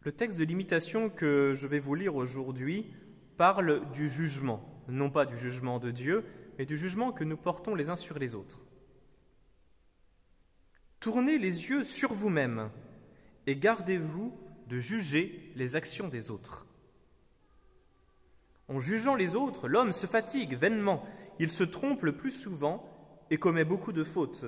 Le texte de l'imitation que je vais vous lire aujourd'hui parle du jugement, non pas du jugement de Dieu, mais du jugement que nous portons les uns sur les autres. Tournez les yeux sur vous-même et gardez-vous de juger les actions des autres. En jugeant les autres, l'homme se fatigue vainement, il se trompe le plus souvent et commet beaucoup de fautes.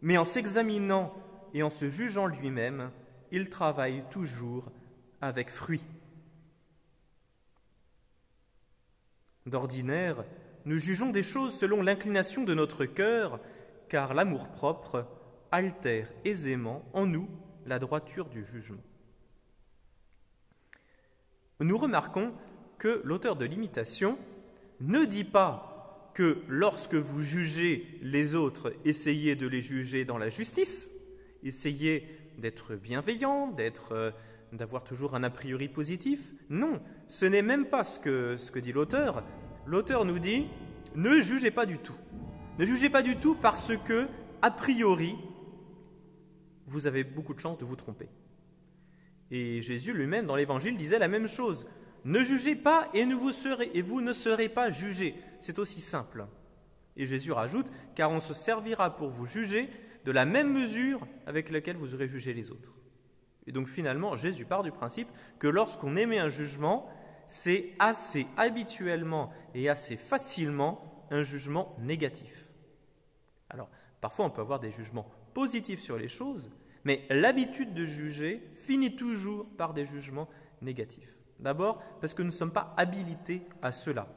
Mais en s'examinant et en se jugeant lui-même, il travaille toujours avec fruit. D'ordinaire, nous jugeons des choses selon l'inclination de notre cœur, car l'amour-propre altère aisément en nous la droiture du jugement. Nous remarquons que l'auteur de l'imitation ne dit pas que lorsque vous jugez les autres, essayez de les juger dans la justice, essayez d'être bienveillant, d'avoir toujours un a priori positif. Non, ce n'est même pas ce que dit l'auteur. L'auteur nous dit « ne jugez pas du tout ». Ne jugez pas du tout parce que, a priori, vous avez beaucoup de chances de vous tromper. Et Jésus lui-même, dans l'Évangile, disait la même chose. Ne jugez pas et vous ne serez pas jugés. C'est aussi simple. Et Jésus rajoute, car on se servira pour vous juger de la même mesure avec laquelle vous aurez jugé les autres. Et donc finalement, Jésus part du principe que lorsqu'on émet un jugement, c'est assez habituellement et assez facilement un jugement négatif. Alors, parfois on peut avoir des jugements positifs sur les choses, mais l'habitude de juger finit toujours par des jugements négatifs. D'abord, parce que nous ne sommes pas habilités à cela.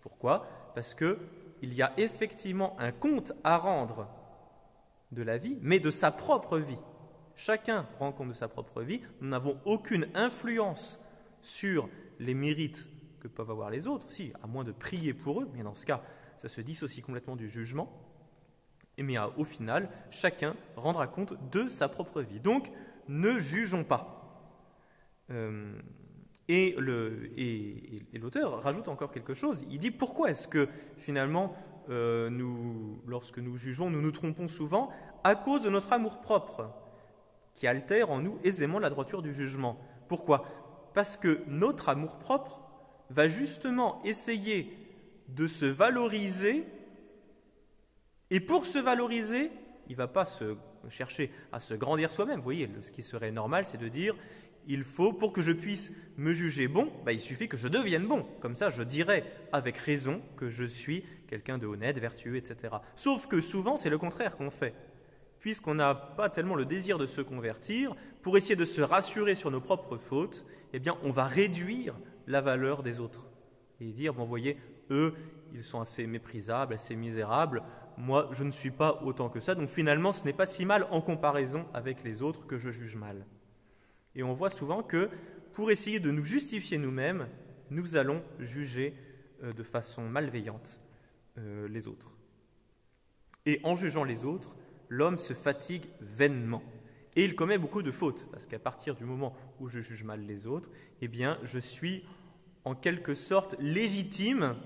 Pourquoi ? Parce qu'il y a effectivement un compte à rendre de la vie, mais de sa propre vie. Chacun rend compte de sa propre vie. Nous n'avons aucune influence sur les mérites que peuvent avoir les autres, si, à moins de prier pour eux, mais dans ce cas, ça se dissocie complètement du jugement. Mais au final, chacun rendra compte de sa propre vie. Donc, ne jugeons pas. Et l'auteur rajoute encore quelque chose. Il dit pourquoi est-ce que finalement, lorsque nous jugeons, nous nous trompons souvent à cause de notre amour-propre, qui altère en nous aisément la droiture du jugement. Pourquoi ? Parce que notre amour-propre va justement essayer de se valoriser, et pour se valoriser, il ne va pas chercher à se grandir soi-même. Vous voyez, ce qui serait normal, c'est de dire il faut, pour que je puisse me juger bon, il suffit que je devienne bon. Comme ça, je dirai avec raison que je suis quelqu'un de honnête, vertueux, etc. Sauf que souvent, c'est le contraire qu'on fait. Puisqu'on n'a pas tellement le désir de se convertir, pour essayer de se rassurer sur nos propres fautes, eh bien, on va réduire la valeur des autres. Et dire, vous voyez, eux, ils sont assez méprisables, assez misérables, moi, je ne suis pas autant que ça, donc finalement, ce n'est pas si mal en comparaison avec les autres que je juge mal. Et on voit souvent que, pour essayer de nous justifier nous-mêmes, nous allons juger de façon malveillante les autres. Et en jugeant les autres, l'homme se fatigue vainement. Et il commet beaucoup de fautes, parce qu'à partir du moment où je juge mal les autres, eh bien, je suis en quelque sorte légitime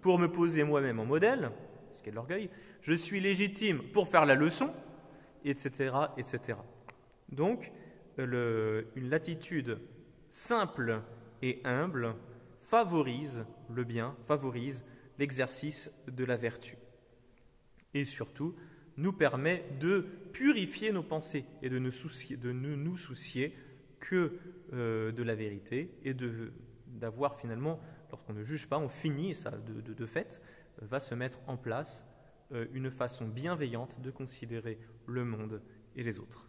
pour me poser moi-même en modèle, ce qui est de l'orgueil, je suis légitime pour faire la leçon, etc., etc. Donc, une attitude simple et humble favorise le bien, favorise l'exercice de la vertu. Et surtout, nous permet de purifier nos pensées et de ne nous soucier que de la vérité et d'avoir finalement, lorsqu'on ne juge pas, on finit, et ça de fait, va se mettre en place une façon bienveillante de considérer le monde et les autres.